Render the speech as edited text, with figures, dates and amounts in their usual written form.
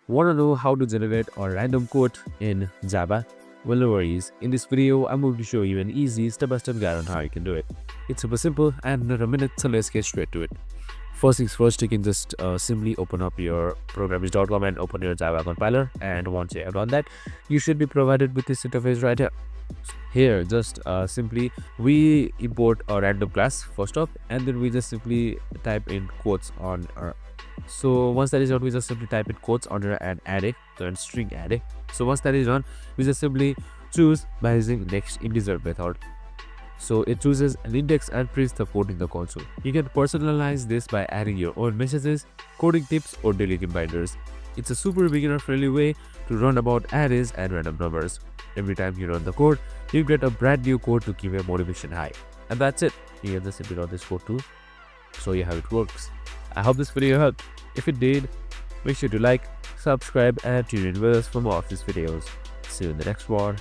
Want to know how to generate a random code in Java? Well, no worries. In this video, I'm going to show you an easy step-by-step guide on how you can do it. It's super simple and not a minute, so let's get straight to it. First things first, you can just simply open up your programmers.com and open your Java compiler. And once you have done that, you should be provided with this interface right here. Here, just simply we import a random class first up, and then we just simply type in quotes on our. So once that is done, we just simply type in quotes under an array, so in string array. So once that is done, we just simply choose by using next integer method. So it chooses an index and prints the code in the console. You can personalize this by adding your own messages, coding tips, or daily reminders. It's a super beginner friendly way to run about arrays and random numbers. Every time you run the code, you get a brand new code to keep your motivation high. And that's it. You can just simply run this code too. Show you how it works. I hope this video helped. If it did, make sure to like, subscribe, and tune in with us for more of these videos. See you in the next one.